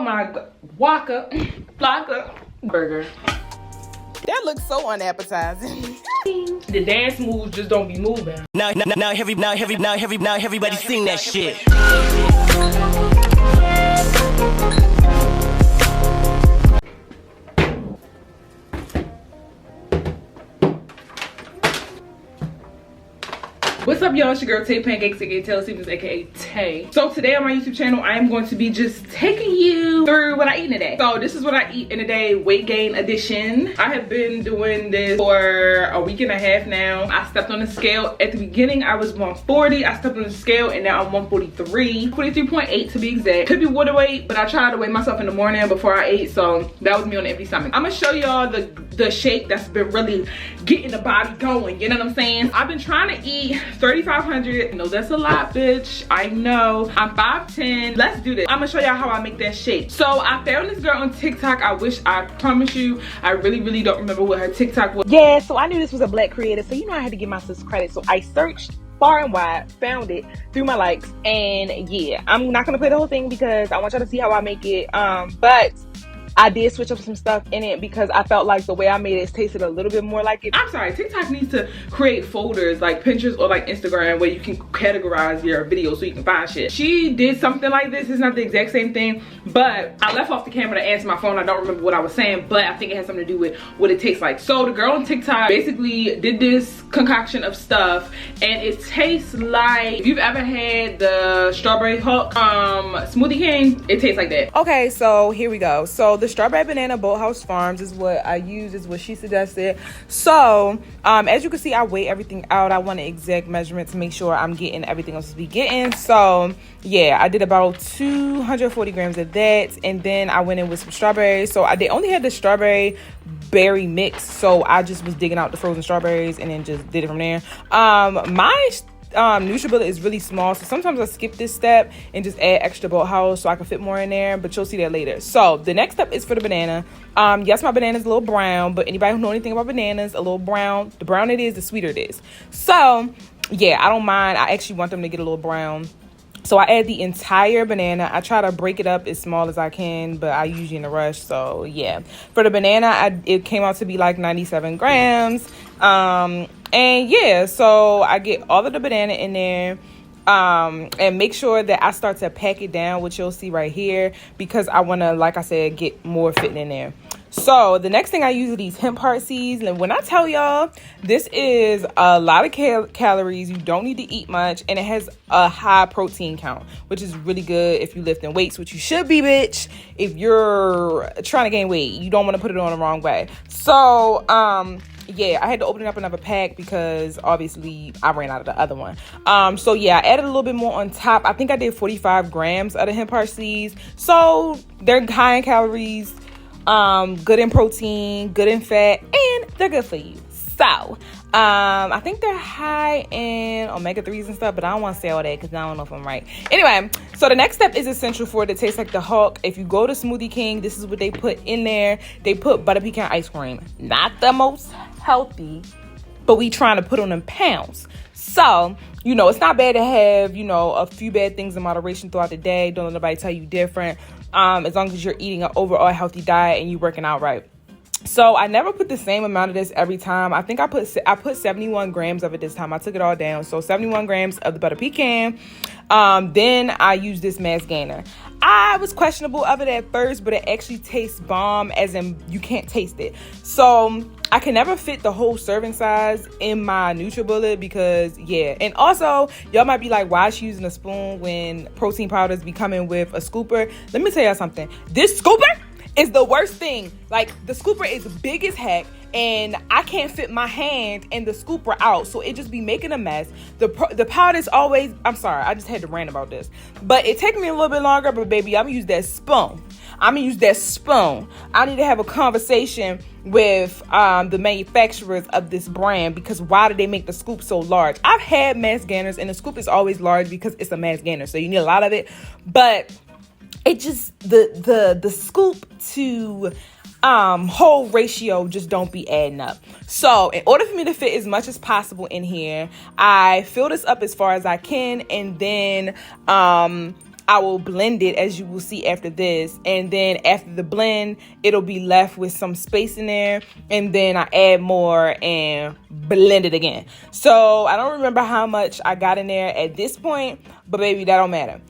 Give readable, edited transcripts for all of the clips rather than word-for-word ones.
my Waka burger. That looks so unappetizing. The dance moves just don't be moving. Now everybody sing that shit. What's up, y'all? It's your girl Tay Pancakes, aka Taylor Stevens, aka Tay. So today on my YouTube channel, I am going to be just taking you through what I eat in a day. So this is what I eat in a day, weight gain edition. I have been doing this for a week and a half now. I stepped on the scale. At the beginning, I was 140. I stepped on the scale and now I'm 143. 43.8 to be exact. Could be water weight, but I tried to weigh myself in the morning before I ate, so that was me on an empty stomach. I'm gonna show y'all the shake that's been really getting the body going, you know what I'm saying? I've been trying to eat 3,500. No, that's a lot, bitch. I know. I'm 5'10". Let's do this. I'm gonna show y'all how I make that shake. So I found this girl on TikTok. I promise you, I really don't remember what her TikTok was. Yeah, so I knew this was a black creator, so you know I had to give my sis credit. So I searched far and wide, found it through my likes, and yeah, I'm not gonna play the whole thing because I want y'all to see how I make it. But I did switch up some stuff in it because I felt like the way I made it tasted a little bit more like it. I'm sorry, TikTok needs to create folders like Pinterest or like Instagram where you can categorize your videos so you can find shit. She did something like this. It's not the exact same thing, but I left off the camera to answer my phone. I don't remember what I was saying, but I think it has something to do with what it tastes like. So the girl on TikTok basically did this concoction of stuff and it tastes like, if you've ever had the strawberry Hulk Smoothie King, it tastes like that. Okay, so here we go. So the strawberry banana Bolthouse Farms is what I use, is what she suggested. So as you can see, I weigh everything out. I want an exact measurement to make sure I'm getting everything I'm supposed to be getting. So yeah, I did about 240 grams of that, and then I went in with some strawberries. So they only had the strawberry berry mix, so I just was digging out the frozen strawberries and then just did it from there. My NutriBullet is really small, so sometimes I skip this step and just add extra Bolthouse so I can fit more in there, but you'll see that later. So the next step is for the banana. Yes, my banana is a little brown, but anybody who know anything about bananas, a little brown, the browner it is, the sweeter it is. So yeah, I don't mind. I actually want them to get a little brown. So I add the entire banana. I try to break it up as small as I can, but I usually in a rush. So yeah, for the banana, it came out to be like 97 grams. And yeah, so I get all of the banana in there. And make sure that I start to pack it down, which you'll see right here, because I want to, like I said, get more fitting in there. So the next thing I use are these hemp heart seeds. And when I tell y'all, this is a lot of calories. You don't need to eat much, and it has a high protein count, which is really good if you're lifting weights, which you should be, bitch. If you're trying to gain weight, you don't want to put it on the wrong way. So yeah, I had to open up another pack because obviously I ran out of the other one. So yeah, I added a little bit more on top. I think I did 45 grams of the hemp heart seeds. So they're high in calories, good in protein, good in fat, and they're good for you. So I think they're high in omega-3s and stuff, but I don't want to say all that because I don't know if I'm right. Anyway, so the next step is essential for it to taste like the Hulk. If you go to Smoothie King, this is what they put in there. They put butter pecan ice cream. Not the most healthy, but we trying to put on them pounds. So, you know, it's not bad to have, you know, a few bad things in moderation throughout the day. Don't let nobody tell you different. As long as you're eating an overall healthy diet and you're working out right. So I never put the same amount of this every time. I think I put 71 grams of it this time. I took it all down. So 71 grams of the butter pecan. Then I used this mass gainer. I was questionable of it at first, but it actually tastes bomb, as in you can't taste it. So I can never fit the whole serving size in my NutriBullet because, yeah. And also, y'all might be like, why is she using a spoon when protein powders be coming with a scooper? Let me tell y'all something. This scooper is the worst thing. Like, the scooper is big as heck, and I can't fit my hand and the scooper out, so it just be making a mess. The powder's always, I'm sorry, I just had to rant about this, but it takes me a little bit longer. But baby, I'm gonna use that spoon. I need to have a conversation with the manufacturers of this brand, because why do they make the scoop so large? I've had mass gainers, and the scoop is always large because it's a mass gainer, so you need a lot of it. But it just, the scoop to whole ratio just don't be adding up. So in order for me to fit as much as possible in here, I fill this up as far as I can, and then I will blend it, as you will see after this. And then after the blend, it'll be left with some space in there. And then I add more and blend it again. So I don't remember how much I got in there at this point, but baby, that don't matter.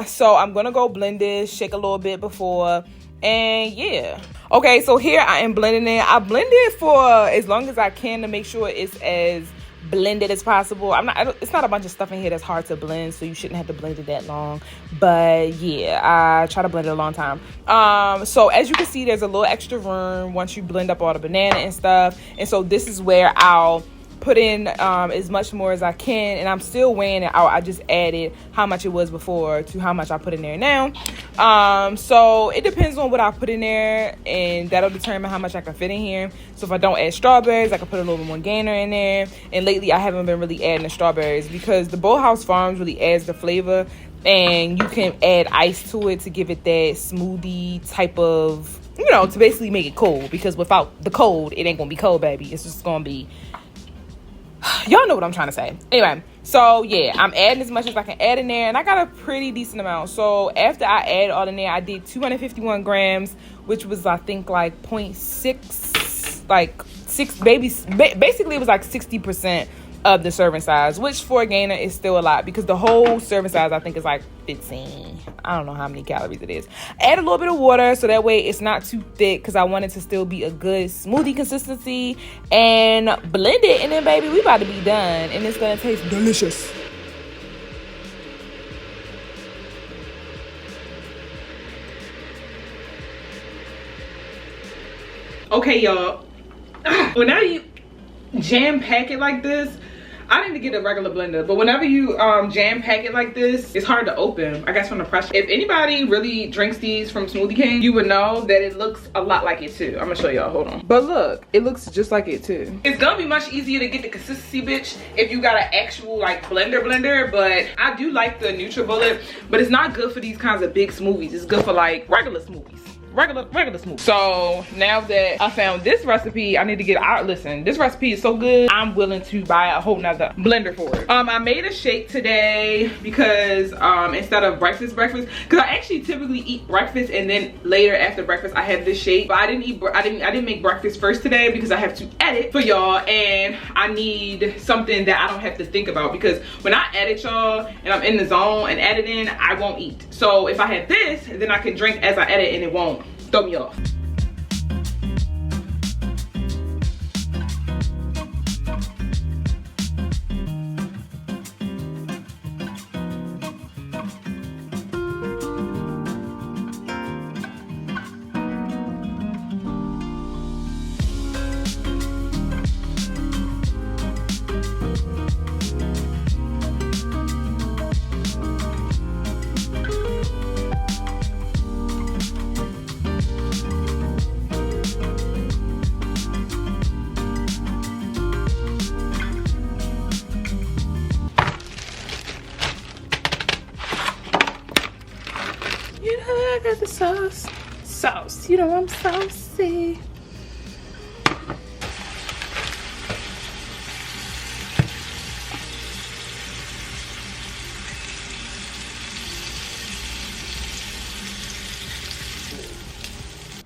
So I'm gonna go blend this, shake a little bit before, and yeah. Okay, so here I am blending it. I blend it for as long as I can to make sure it's as blended as possible. It's not a bunch of stuff in here that's hard to blend, so you shouldn't have to blend it that long. But yeah, I try to blend it a long time. So as you can see, there's a little extra room once you blend up all the banana and stuff. And so this is where I'll put in as much more as I can, and I'm still weighing it out. I just added how much it was before to how much I put in there now. So it depends on what I put in there, and that'll determine how much I can fit in here. So if I don't add strawberries, I can put a little bit more gainer in there. And lately I haven't been really adding the strawberries because the Bolthouse Farms really adds the flavor, and you can add ice to it to give it that smoothie type of, you know, to basically make it cold, because without the cold, it ain't gonna be cold, baby. It's just gonna be, y'all know what I'm trying to say. Anyway, so yeah, I'm adding as much as I can add in there, and I got a pretty decent amount. So after I add all in there, I did 251 grams, which was, I think, like 0.6, like 6 babies. Basically, it was like 60% of the serving size, which for a gainer is still a lot, because the whole serving size, I think, is like 15. I don't know how many calories it is. Add a little bit of water so that way it's not too thick, because I want it to still be a good smoothie consistency, and blend it. And then baby, we about to be done, and it's gonna taste delicious. Okay, y'all, whenever you jam pack it like this, I need to get a regular blender, but whenever you jam pack it like this, it's hard to open, I guess, from the pressure. If anybody really drinks these from Smoothie King, you would know that it looks a lot like it too. I'm gonna show y'all, hold on. But look, it looks just like it too. It's gonna be much easier to get the consistency, bitch, if you got an actual like blender, but I do like the NutriBullet, but it's not good for these kinds of big smoothies. It's good for like regular smoothies. Regular smoothie. So now that I found this recipe, I need to get out. Listen, this recipe is so good, I'm willing to buy a whole nother blender for it. I made a shake today because instead of breakfast, because I actually typically eat breakfast and then later after breakfast I have this shake. But I didn't make breakfast first today because I have to edit for y'all, and I need something that I don't have to think about, because when I edit, y'all, and I'm in the zone and editing, I won't eat. So if I have this, then I can drink as I edit and it won't throw me off. I got the sauce, you know I'm saucy.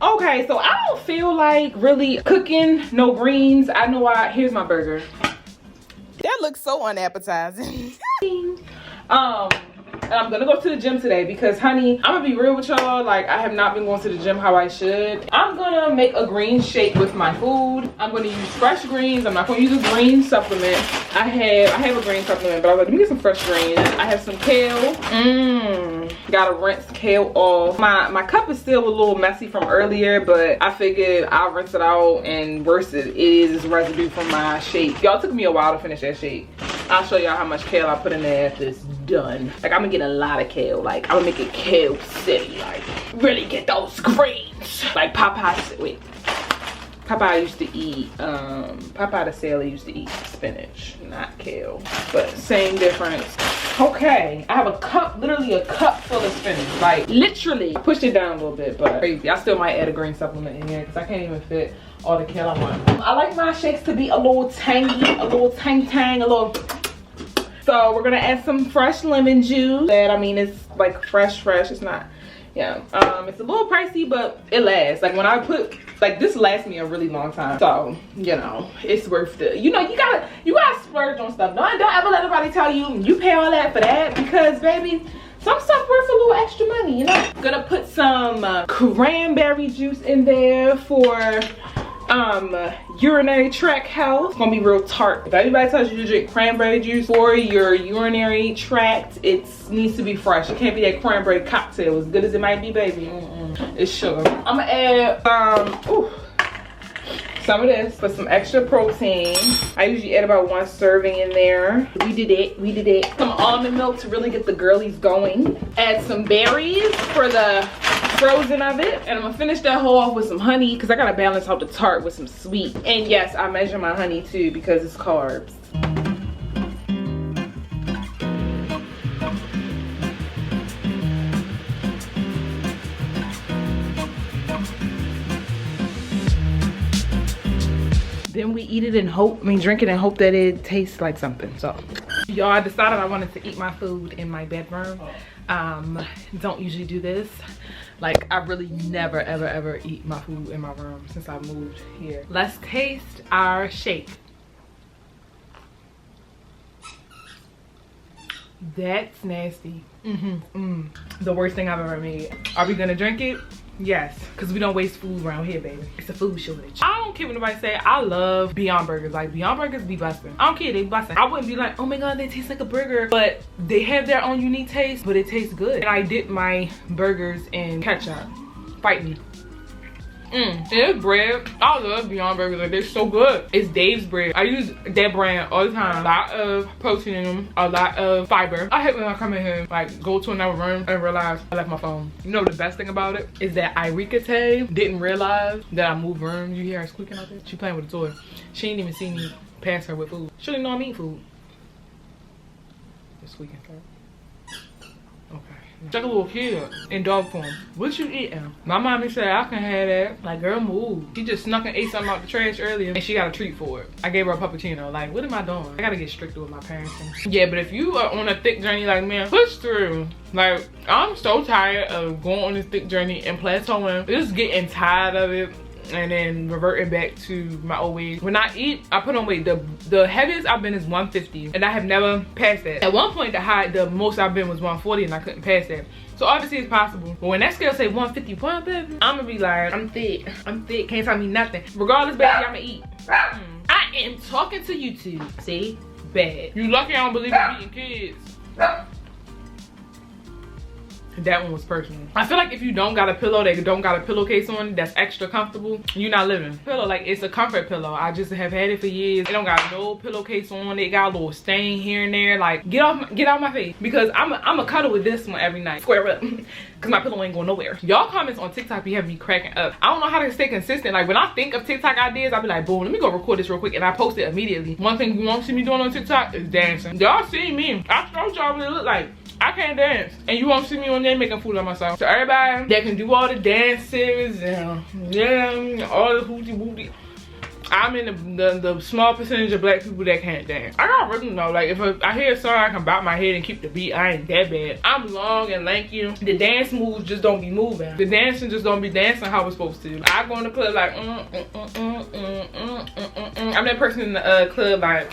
Okay, so I don't feel like really cooking no greens. I know why. Here's my burger. That looks so unappetizing. And I'm gonna go to the gym today because, honey, I'm gonna be real with y'all, like, I have not been going to the gym how I should. I'm gonna make a green shake with my food. I'm gonna use fresh greens. I'm not gonna use a green supplement. I have a green supplement, but I was like, let me get some fresh greens. I have some kale. Gotta rinse kale off. My cup is still a little messy from earlier, but I figured I'll rinse it out, and worse it is residue from my shake. Y'all, took me a while to finish that shake. I'll show y'all how much kale I put in there after it's done. Like, I'm gonna get a lot of kale. Like, I'm gonna make it kale city. Like, really get those greens. Like Popeye, wait. Popeye used to eat, Popeye the sailor used to eat spinach, not kale. But same difference. Okay, I have a cup, literally a cup full of spinach. Like, literally. Pushed it down a little bit, but crazy. I still might add a green supplement in here because I can't even fit all the kale I want. I like my shakes to be a little tangy, a little tang, a little So we're gonna add some fresh lemon juice. That, I mean, it's like fresh. It's not, yeah. It's a little pricey, but it lasts. Like when I put, like this lasts me a really long time. So, you know, it's worth it. You know, you gotta splurge on stuff. Don't ever let nobody tell you pay all that for that, because baby, some stuff worth a little extra money, you know? I'm gonna put some cranberry juice in there for urinary tract health. It's gonna be real tart. If anybody tells you to drink cranberry juice for your urinary tract, it needs to be fresh. It can't be that cranberry cocktail, as good as it might be, baby. It's sugar. I'm gonna add some of this for some extra protein. I usually add about 1 serving in there. We did it. Some almond milk to really get the girlies going. Add some berries for the frozen of it. And I'm gonna finish that whole off with some honey, because I gotta balance out the tart with some sweet. And yes, I measure my honey too, because it's carbs. Then we eat it and drink it and hope that it tastes like something. So y'all, I decided I wanted to eat my food in my bedroom. Don't usually do this. Like, I really never ever eat my food in my room since I moved here. Let's taste our shake. That's nasty. The worst thing I've ever made. Are we gonna drink it? Yes, because we don't waste food around here, baby. It's a food shortage. I don't care what nobody say. I love Beyond Burgers. Like, Beyond Burgers be busting. I don't care, they busting. I wouldn't be like, oh my god, they taste like a burger. But they have their own unique taste, but it tastes good. And I dip my burgers in ketchup. Fight me. And this bread, I love Beyond Burgers. Like, they're so good. It's Dave's bread. I use that brand all the time. A lot of protein in them, a lot of fiber. I hate when I come in here, like, go to another room and realize I left my phone. You know the best thing about it is that Irikate didn't realize that I moved rooms. You hear her squeaking out there? She playing with a toy. She didn't even see me pass her with food. She didn't know I'm eating food. Just squeaking. Okay. It's like a little kid in dog form. What you eating? My mommy said I can have that. Like, girl, move. She just snuck and ate something out the trash earlier and she got a treat for it. I gave her a puppuccino. Like, what am I doing? I gotta get stricter with my parenting. Yeah, but if you are on a thick journey like me, push through. Like, I'm so tired of going on this thick journey and plateauing. Just getting tired of it. And then reverting back to my old ways. When I eat, I put on weight. The heaviest I've been is 150, and I have never passed that. At one point, the most I've been was 140, and I couldn't pass that. So obviously it's possible. But when that scale say 151, baby, I'm gonna be like, I'm thick. Can't tell me nothing. Regardless, baby, I'ma eat. I am talking to YouTube. See, bad. You lucky I don't believe in eating kids. That one was personal. I feel like if you don't got a pillow that don't got a pillowcase on it that's extra comfortable, you're not living. Pillow, like, it's a comfort pillow. I just have had it for years. It don't got no pillowcase on it. Got a little stain here and there. Like, get out my face, because I'm a cuddle with this one every night. Square up, because my pillow ain't going nowhere. Y'all comments on TikTok be having me cracking up. I don't know how to stay consistent. Like, when I think of TikTok ideas, I'll be like, boom, let me go record this real quick, and I post it immediately. One thing you won't see me doing on TikTok is dancing. Y'all see me. I showed y'all what it look like. I can't dance, and you won't see me on there making food on myself. So everybody that can do all the dances and all the hooty wooty, I'm in the small percentage of black people that can't dance. I don't really know. Like, if I hear a song, I can bob my head and keep the beat. I ain't that bad. I'm long and lanky. The dance moves just don't be moving. The dancing just don't be dancing how it's supposed to. I go in the club like I'm that person in the club like,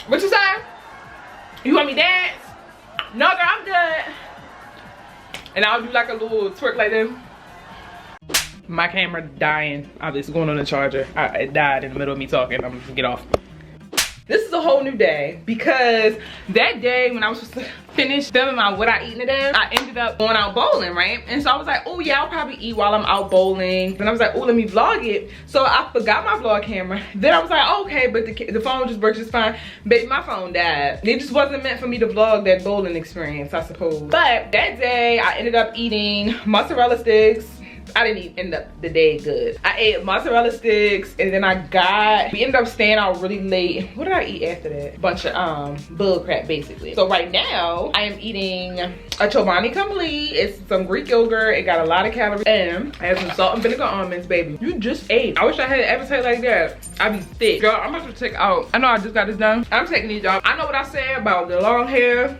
what you say? You want me to dance? No, girl, I'm good. And I'll do like a little twerk like this. My camera dying. Obviously going on the charger. It died in the middle of me talking. I'm gonna get off. This is a whole new day, because that day when I was supposed to finish filming my what I eat in a day, I ended up going out bowling, right? And so I was like, oh yeah, I'll probably eat while I'm out bowling. And I was like, oh, let me vlog it. So I forgot my vlog camera. Then I was like, oh, okay, but the phone just works just fine. Baby, my phone died. It just wasn't meant for me to vlog that bowling experience, I suppose. But that day I ended up eating mozzarella sticks, I didn't end up the day good. I ate mozzarella sticks, and then we ended up staying out really late. What did I eat after that? Bunch of bull crap, basically. So right now, I am eating a Chobani complete. It's some Greek yogurt. It got a lot of calories, and I have some salt and vinegar almonds, baby. You just ate. I wish I had an appetite like that. I'd be thick. Girl, I'm about to take out. I know I just got this done. I'm taking these off. I know what I said about the long hair.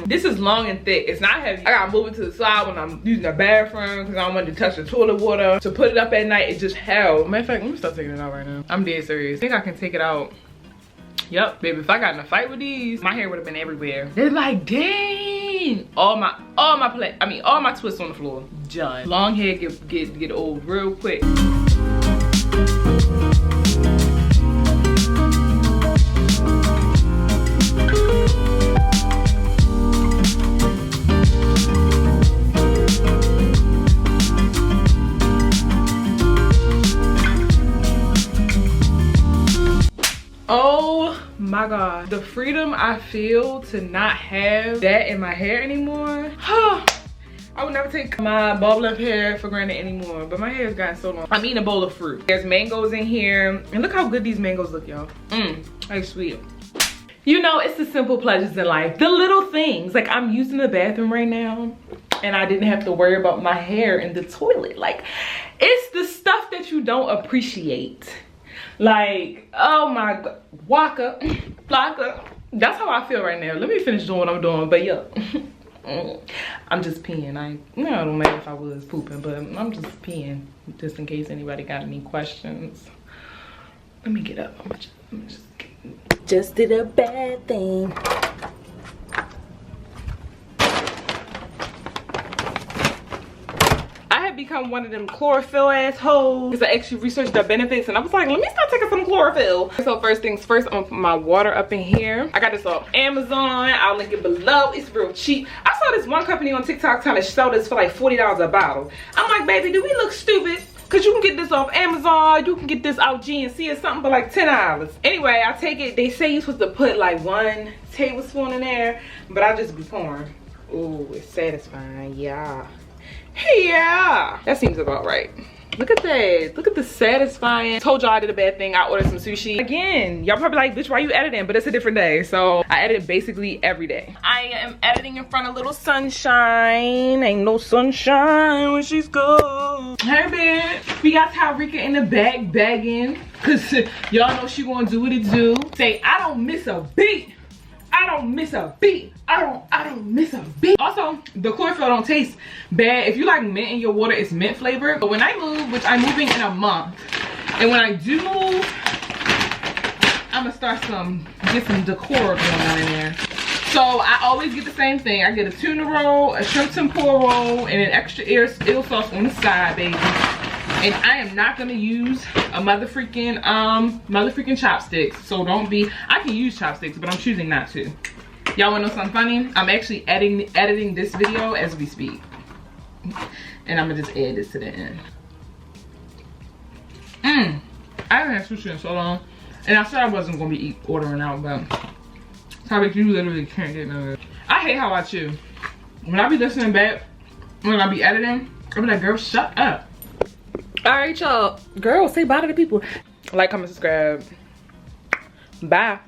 This is long and thick. It's not heavy. I gotta move it to the side when I'm using the bathroom because I don't want to touch the toilet water. To put it up at night, it just hell. Matter of fact, let me start taking it out right now. I'm dead serious. I think I can take it out. Yep, baby, if I got in a fight with these, my hair would have been everywhere. They're like, dang. All my twists on the floor. Done. Long hair get old real quick. Oh my god, the freedom I feel to not have that in my hair anymore. I would never take my ball up hair for granted anymore, but my hair has gotten so long. I'm eating a bowl of fruit. There's mangoes in here, and look how good these mangoes look, y'all. Like sweet. You know, it's the simple pleasures in life, the little things. Like, I'm using the bathroom right now, and I didn't have to worry about my hair in the toilet. Like, it's the stuff that you don't appreciate. Like, oh my god, waka, flocka. That's how I feel right now. Let me finish doing what I'm doing, but yeah. I'm just peeing. It don't matter if I was pooping, but I'm just peeing just in case anybody got any questions. Let me get up. Just did a bad thing. Become one of them chlorophyll assholes because I actually researched the benefits, and I was like, let me start taking some chlorophyll. So first things first, I'm gonna put my water up in here. I got this off Amazon. I'll link it below. It's real cheap. I saw this one company on TikTok trying to sell this for like $40 a bottle. I'm like, baby, do we look stupid? Because you can get this off Amazon. You can get this out GNC or something for like $10. Anyway, I take it. They say you're supposed to put like 1 tablespoon in there, but I just be pouring. Ooh, it's satisfying. Yeah. Yeah, that seems about right. Look at that. Look at the satisfying. Told y'all I did a bad thing. I ordered some sushi. Again, y'all probably like, bitch, why you editing? But it's a different day. So I edit basically every day. I am editing in front of little sunshine. Ain't no sunshine when she's gone. Hey, bitch. We got Tyreeka in the back bagging. Cause y'all know she gonna do what it do. Say, I don't miss a beat. I don't miss a beat. I don't miss a beat. Also, the chlorophyll don't taste bad. If you like mint in your water, it's mint flavor. But when I move, which I'm moving in a month, and when I do move, I'm gonna start get some decor going on in there. So I always get the same thing. I get a tuna roll, a shrimp tempura roll, and an extra eel sauce on the side, baby. And I am not gonna use a mother freaking chopsticks. So don't be, I can use chopsticks, but I'm choosing not to. Y'all wanna know something funny? I'm actually editing this video as we speak. And I'm gonna just add this to the end. I haven't had sushi in so long. And I said I wasn't gonna be ordering out, but topic, you literally can't get none of it. I hate how I chew. When I be listening back, when I be editing, I be like, girl, shut up. All right, y'all. Girl, say bye to the people. Like, comment, subscribe. Bye.